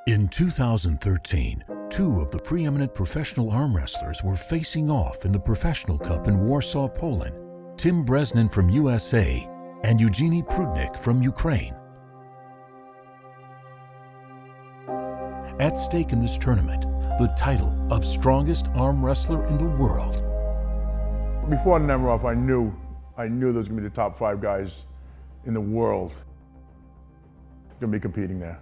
In 2013, two of the preeminent professional arm wrestlers were facing off in the Professional Cup in Warsaw, Poland. Tim Bresnan from USA and Evgeny Prudnik from Ukraine. At stake in this tournament, the title of strongest arm wrestler in the world. Before Nemiroff, I knew there was going to be the top 5 guys in the world going to be competing there.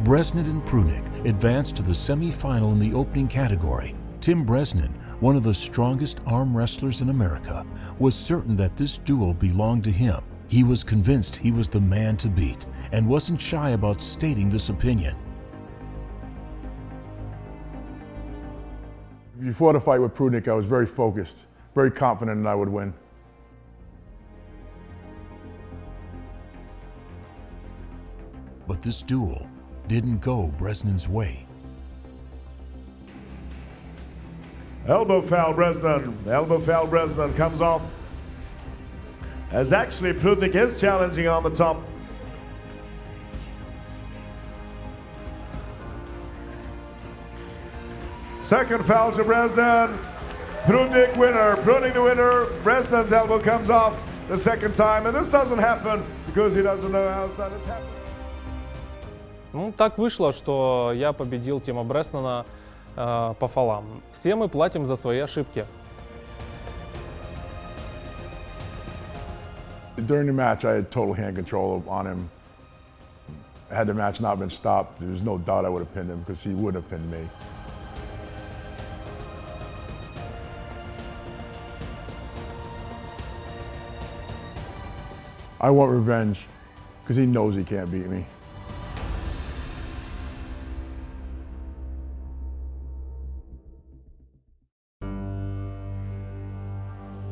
Bresnan and Prudnik advanced to the semi-final in the opening category. Tim Bresnan, one of the strongest arm wrestlers in America, was certain that this duel belonged to him. He was convinced he was the man to beat and wasn't shy about stating this opinion. Before the fight with Prudnik, I was very focused, very confident that I would win. But this duel didn't go Bresnan's way. Elbow foul Bresnan comes off. As actually Prudnik is challenging on the top. Second foul to Bresnan. Prudnik winner, Prudnik the winner. Bresnan's elbow comes off the second time, and this doesn't happen because he doesn't know how that it's happened. Ну, так вышло, что я победил Тима Бреснана по фолам. Все мы платим за свои ошибки. During the match, I had total hand control on him. Had the match not been stopped, there's no doubt I would have pinned him because he would have pinned me. I want revenge because he knows he can't beat me.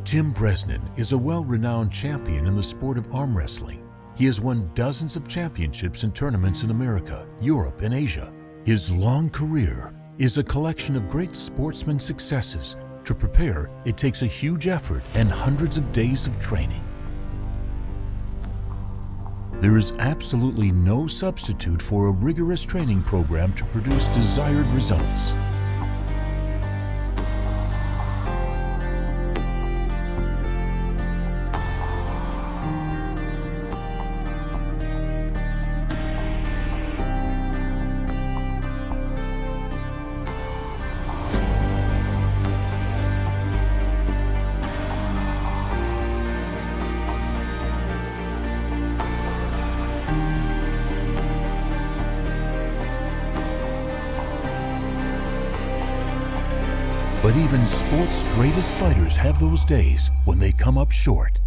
Tim Bresnan is a well-renowned champion in the sport of arm wrestling. He has won dozens of championships and tournaments in America, Europe, and Asia. His long career is a collection of great sportsman successes. To prepare, it takes a huge effort and hundreds of days of training. There is absolutely no substitute for a rigorous training program to produce desired results. But even sport's greatest fighters have those days when they come up short.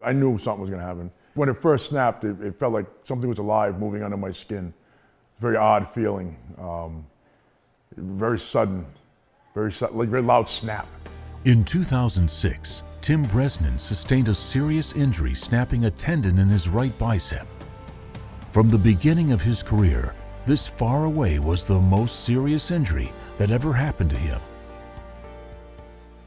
I knew something was going to happen. When it first snapped, it felt like something was alive moving under my skin. Very odd feeling. Very sudden, like very loud snap. In 2006, Tim Bresnan sustained a serious injury snapping a tendon in his right bicep. From the beginning of his career, this far away was the most serious injury that ever happened to him.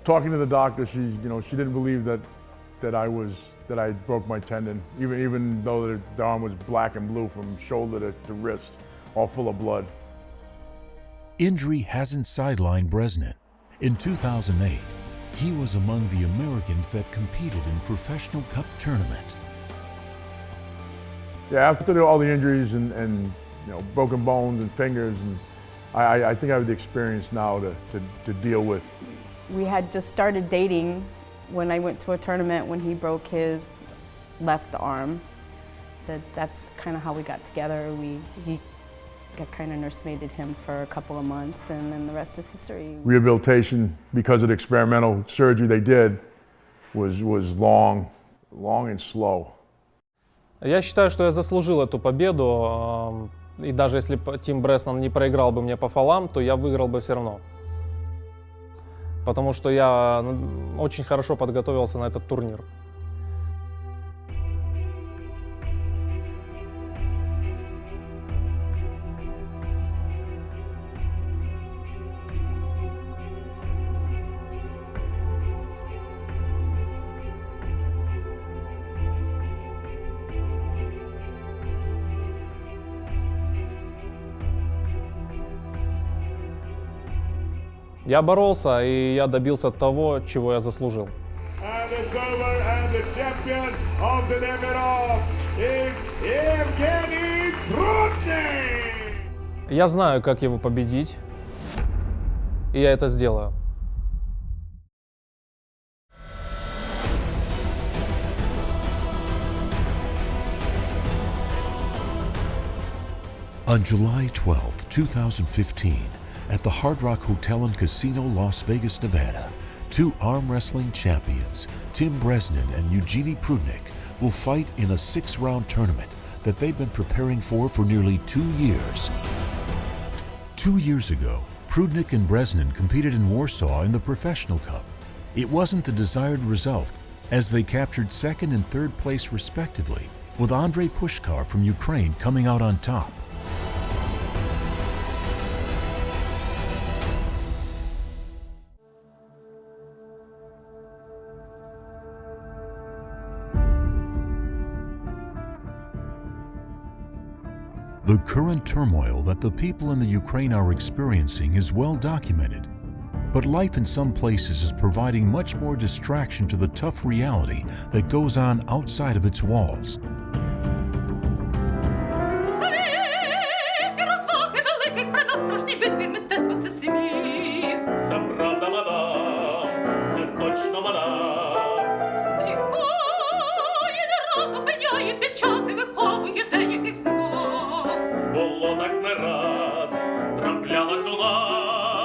Talking to the doctor, she didn't believe that I broke my tendon, even though the arm was black and blue from shoulder to wrist, all full of blood. Injury hasn't sidelined Bresnan. In 2008, he was among the Americans that competed in Professional Cup tournament. Yeah, after all the injuries and broken bones and fingers, and I think I have the experience now to deal with. We had just started dating when I went to a tournament when he broke his left arm. So that's kind of how we got together. He kind of nursemaided him for a couple of months, and then the rest is history. Rehabilitation, because of the experimental surgery they did, was long and slow. Я считаю, что я заслужил эту победу. И даже если Тим Бреснан не проиграл бы мне по фолам, то я выиграл бы все равно. Потому что я очень хорошо подготовился на этот турнир. Я боролся, и я добился того, чего я заслужил. And it's over, and the champion of the Neverov is Evgeny Prudnik! Я знаю, как его победить, и я это сделаю. On July 12, 2015, at the Hard Rock Hotel and Casino, Las Vegas, Nevada, two arm wrestling champions, Tim Bresnan and Evgeny Prudnik, will fight in a 6-round tournament that they've been preparing for nearly 2 years. 2 years ago, Prudnik and Bresnan competed in Warsaw in the Professional Cup. It wasn't the desired result, as they captured second and third place respectively, with Andrei Pushkar from Ukraine coming out on top. The current turmoil that the people in the Ukraine are experiencing is well documented, but life in some places is providing much more distraction to the tough reality that goes on outside of its walls.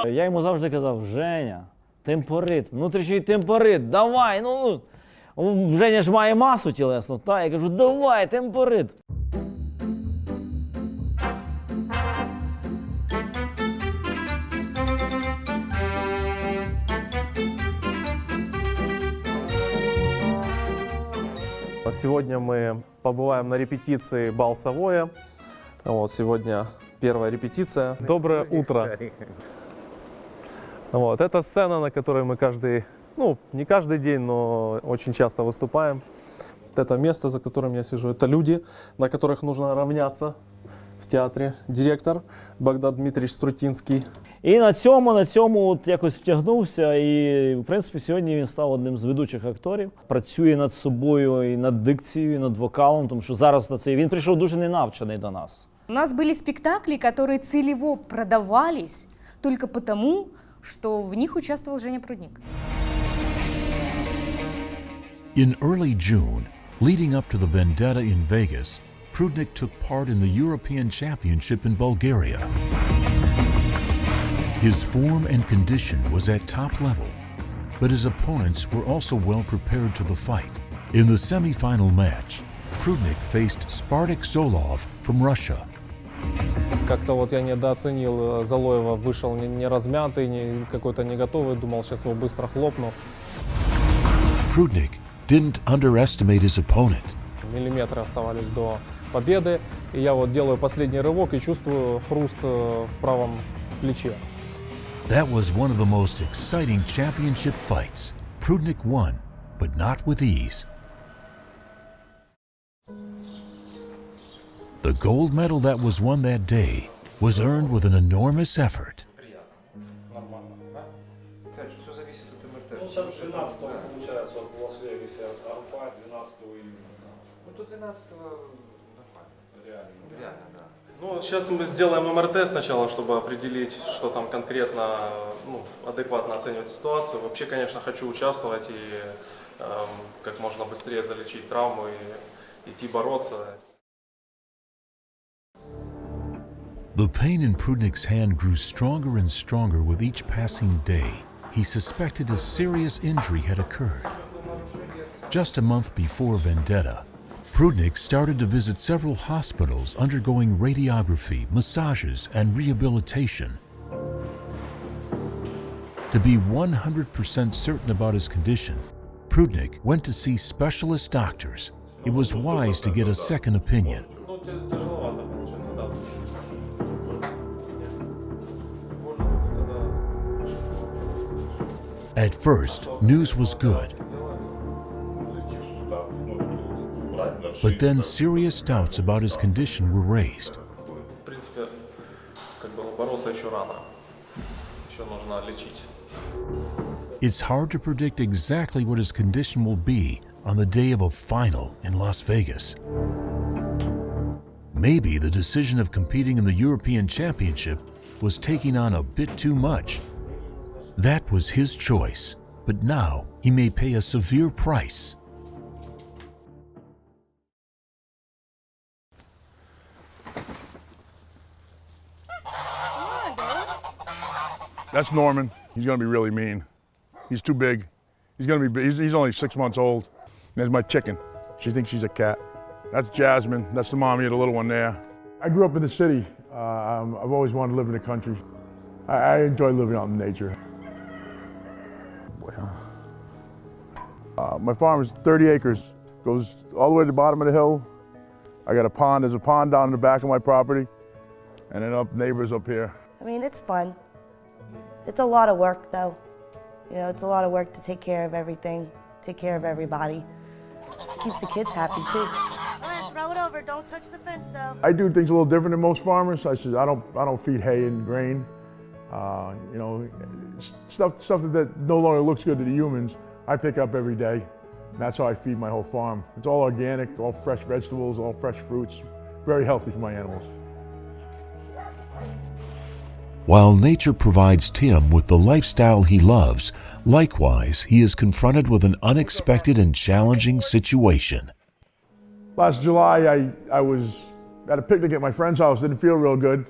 Я йому завжди казав: Женя, темпорит, внутрішній темпорит, давай, ну, Женя ж має масу тілесну, та, я кажу, давай, темпорит. Сегодня мы побываем на репетиции «Бал Савоя». Вот, сегодня первая репетиция. Доброе утро. Вот, это сцена, на которой мы не каждый день, но очень часто выступаем. Вот это место, за которым я сижу, это люди, на которых нужно равняться в театрі. Директор Богдан Дмитрович Струтінський. І на цьому от якось втягнувся, і, в принципі, сьогодні він став одним з ведучих акторів. Працює над собою, і над дикцією, і над вокалом, тому що зараз на це він прийшов дуже ненавчений до нас. У нас были спектакли, которые целево продавались только потому, что в них участвовал Женя Прудник. In early June, leading up to the Vendetta in Vegas, Prudnik took part in the European Championship in Bulgaria. His form and condition was at top level, but his opponents were also well prepared to the fight. In the semi-final match, Prudnik faced Spartak Zolov from Russia. Как-то вот я недооценил Залоева, вышел не размятый, какой-то не готовый, думал, сейчас его быстро хлопну. Prudnik didn't underestimate his opponent. Миллиметры оставались до победы, и я вот делаю последний рывок и чувствую хруст в правом плече. That was one of the most exciting championship fights. Prudnik won, but not with ease. The gold medal that was won that day was earned with an enormous effort. Сейчас 12-го получается вот в Лас-Вегасе ARMFIGHT 12 июня. Ну тут 12-го Реально. реально, да. Ну, сейчас мы сделаем МРТ сначала, чтобы определить, что там конкретно, адекватно оценивать ситуацию. Вообще, конечно, хочу участвовать и как можно быстрее залечить травму и идти бороться. The pain in Prudnik's hand grew stronger and stronger with each passing day. He suspected a serious injury had occurred. Just a month before Vendetta, Prudnik started to visit several hospitals undergoing radiography, massages, and rehabilitation. To be 100% certain about his condition, Prudnik went to see specialist doctors. It was wise to get a second opinion. At first, news was good, but then serious doubts about his condition were raised. В принципе, бороться еще рано. Еще нужно лечить It's hard to predict exactly what his condition will be on the day of a final in Las Vegas. Maybe the decision of competing in the European Championship was taking on a bit too much. That was his choice, but now he may pay a severe price. That's Norman. He's gonna be really mean. He's too big. He's only 6 months old. There's my chicken. She thinks she's a cat. That's Jasmine. That's the mommy of the little one there. I grew up in the city. I've always wanted to live in the country. I enjoy living out in nature. My farm is 30 acres. Goes all the way to the bottom of the hill. I got a pond. There's a pond down in the back of my property. And then up neighbors up here. I mean, it's fun. It's a lot of work, though. You know, it's a lot of work to take care of everything, take care of everybody. Keeps the kids happy, too. All right, throw it over. Don't touch the fence, though. I do things a little different than most farmers. I don't feed hay and grain. You know, stuff that no longer looks good to the humans, I pick up every day. And that's how I feed my whole farm. It's all organic, all fresh vegetables, all fresh fruits. Very healthy for my animals. While nature provides Tim with the lifestyle he loves, likewise, he is confronted with an unexpected and challenging situation. Last July, I was at a picnic at my friend's house. Didn't feel real good.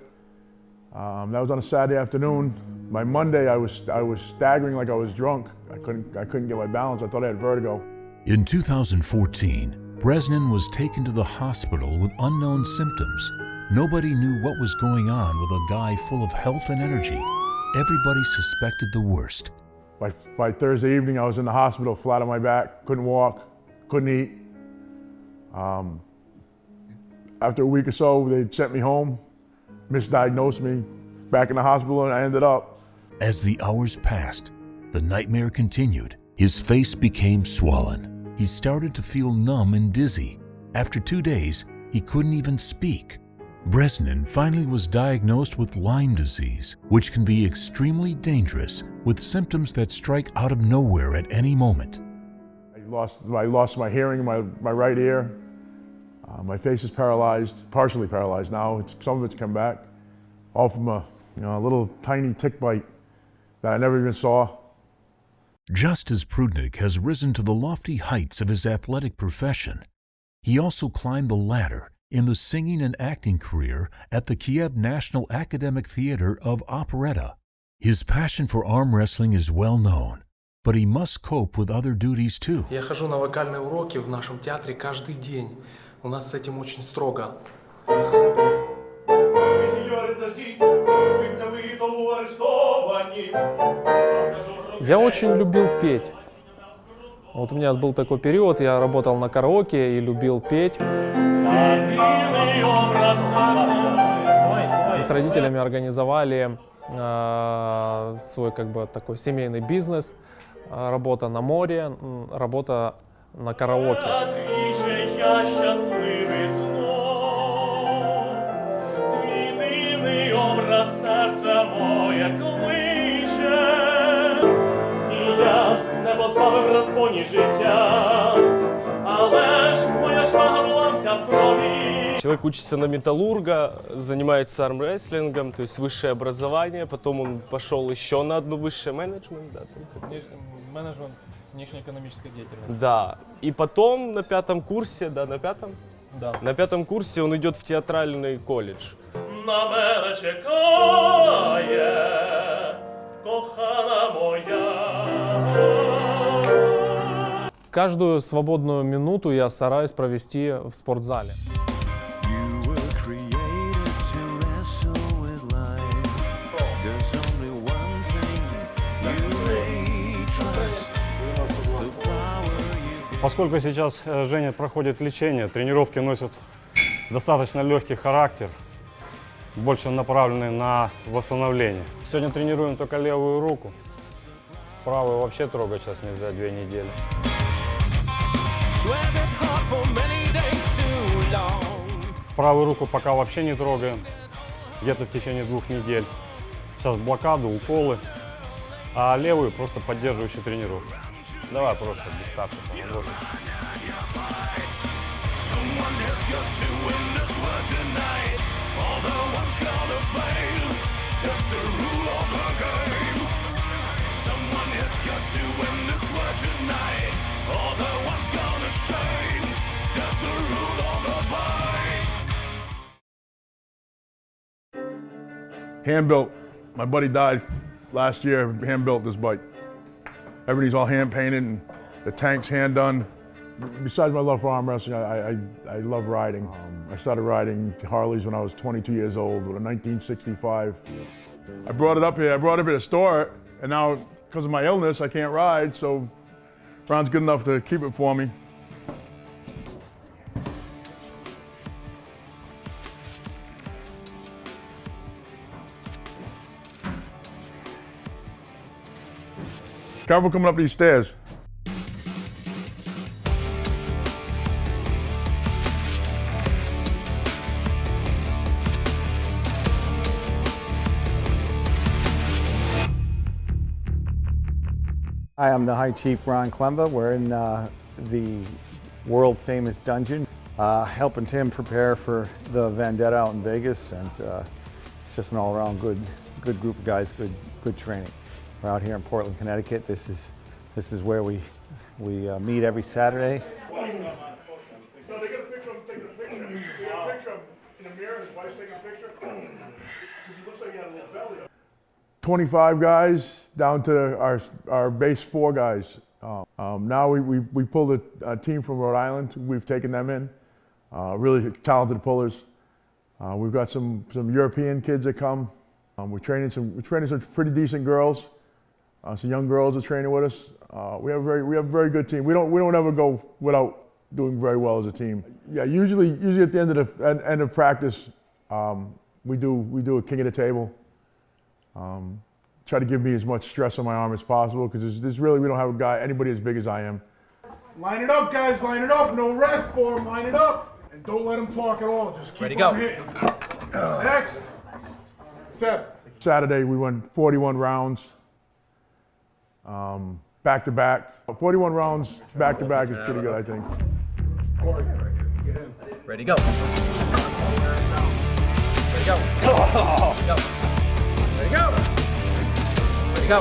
That was on a Saturday afternoon. By Monday, I was staggering like I was drunk. I couldn't get my balance. I thought I had vertigo. In 2014, Bresnan was taken to the hospital with unknown symptoms. Nobody knew what was going on with a guy full of health and energy. Everybody suspected the worst. By Thursday evening, I was in the hospital, flat on my back, couldn't walk, couldn't eat. After a week or so, they sent me home, misdiagnosed me, back in the hospital, and I ended up. As the hours passed, the nightmare continued. His face became swollen. He started to feel numb and dizzy. After 2 days, he couldn't even speak. Bresnan finally was diagnosed with Lyme disease, which can be extremely dangerous with symptoms that strike out of nowhere at any moment. I lost my hearing in my right ear. My face is paralyzed, partially paralyzed now. Some of it's come back, all from a little tiny tick bite that I never even saw. Just as Prudnik has risen to the lofty heights of his athletic profession, he also climbed the ladder in the singing and acting career at the Kiev National Academic Theater of Operetta. His passion for arm wrestling is well known, but he must cope with other duties too. Я хожу на вокальные уроки в нашем театре каждый день. У нас с этим очень строго. Я очень любил петь. Вот у меня был такой период, я работал на караоке и любил петь. Мы с родителями организовали свой такой семейный бизнес. Работа на море, работа на караоке. Человек учится на металлурга, занимается армрестлингом, то есть высшее образование, потом он пошел еще на одно высшее менеджмент. Да, Менеджмент внешнеэкономической деятельности. да. И потом на 5-м курсе, на 5-м? Да. На 5-м курсе он идет в театральный колледж. На мене чекає, кохана моя. Каждую свободную минуту я стараюсь провести в спортзале. Поскольку сейчас Женя проходит лечение, тренировки носят достаточно легкий характер, больше направленный на восстановление. Сегодня тренируем только левую руку, правую вообще трогать сейчас нельзя 2 недели. Правую руку пока вообще не трогаем, где-то в течение 2 недель. Сейчас блокады, уколы, а левую просто поддерживающую тренировку. Давай просто без старта поможешь. Hand built. My buddy died last year, hand built this bike. Everything's all hand painted and the tank's hand done. Besides my love for arm wrestling, I love riding. I started riding Harleys when I was 22 years old with a 1965. I brought it up here to store it, and now because of my illness, I can't ride, so Ron's good enough to keep it for me. Careful coming up these stairs. Hi, I'm the High Chief Ron Klemba. We're in the world famous dungeon, helping Tim prepare for the Vendetta out in Vegas, and just an all around good group of guys, good training. We're out here in Portland, Connecticut. This is where we meet every Saturday. No, they got a picture of him taking a picture. They got a picture of him in a mirror, his wife's taking a picture. Because he looks like he had a little belly. 25 guys down to our base 4 guys. Now we pulled a team from Rhode Island. We've taken them in. Really talented pullers. We've got some European kids that come. We're training some pretty decent girls. Some young girls are training with us. We have a very good team. We don't ever go without doing very well as a team. Yeah, usually at the end of practice, we do a king of the table. Try to give me as much stress on my arm as possible, because we don't have anybody as big as I am. Line it up, guys, line it up. No rest for them, line it up. And don't let them talk at all, just keep on hitting. Next. Seth. Saturday we went 41 rounds, back to back. 41 rounds back to back is pretty good, I think. Corey, get in. Ready, go. Ready, go. Go. Ready, go. Ready, go.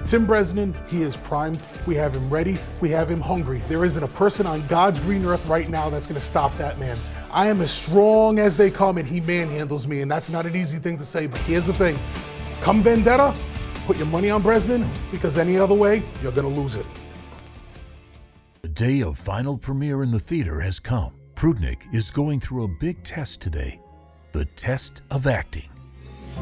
Tim Bresnan, he is primed. We have him ready. We have him hungry. There isn't a person on God's green earth right now that's going to stop that man. I am as strong as they come, and he manhandles me, and that's not an easy thing to say, but here's the thing. Come Vendetta, put your money on Bresnan, because any other way, you're going to lose it. The day of final premiere in the theater has come. Prudnik is going through a big test today. The test of acting.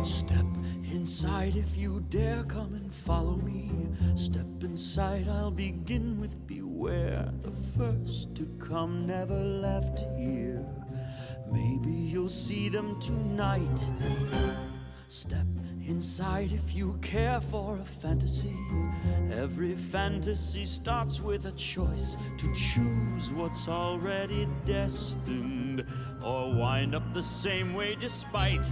Step inside if you dare, come and follow me. Step inside, I'll begin with beware. The first to come never left here. Maybe you'll see them tonight. Step inside if you care for a fantasy. Every fantasy starts with a choice to choose what's already destined, or wind up the same way despite.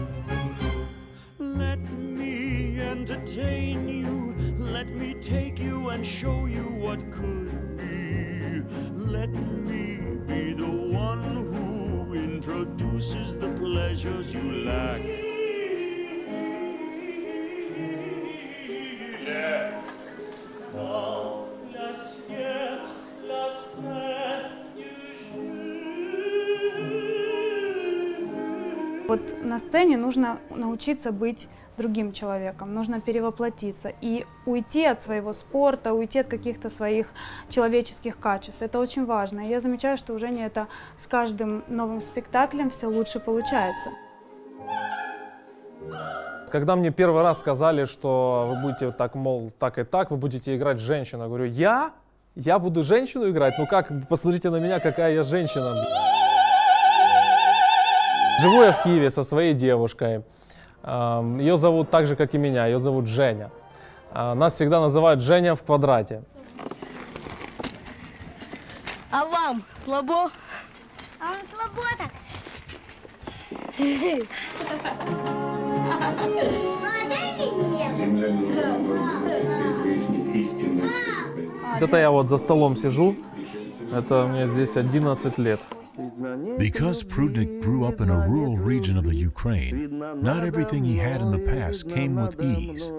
Let me entertain you, let me take you and show you what could be. Let me be the one who introduces the pleasures you lack. Yeah. Вот на сцене нужно научиться быть другим человеком, нужно перевоплотиться и уйти от своего спорта, уйти от каких-то своих человеческих качеств. Это очень важно. И я замечаю, что у Жени это с каждым новым спектаклем все лучше получается. Когда мне первый раз сказали, что вы будете так, мол, так и так, вы будете играть женщину, я говорю, я? Я буду женщину играть? Ну как, посмотрите на меня, какая я женщина. Живу я в Киеве со своей девушкой. Ее зовут так же, как и меня, ее зовут Женя. Нас всегда называют Женя в квадрате. А вам слабо? А вам слабо так? Это я вот за столом сижу. Это мне здесь 11 лет. Because Prudnik grew up in a rural region of the Ukraine, not everything he had in the past came with ease.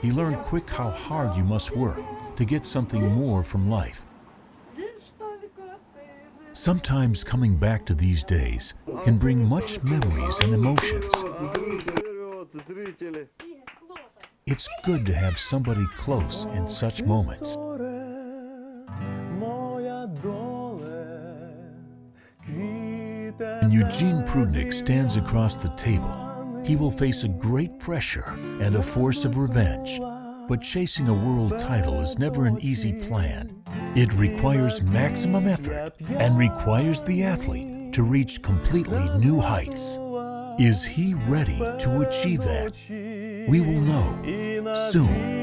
He learned quick how hard you must work to get something more from life. Sometimes coming back to these days can bring much memories and emotions. It's good to have somebody close in such moments. When Eugene Prudnik stands across the table, he will face a great pressure and a force of revenge. But chasing a world title is never an easy plan. It requires maximum effort and requires the athlete to reach completely new heights. Is he ready to achieve that? We will know soon.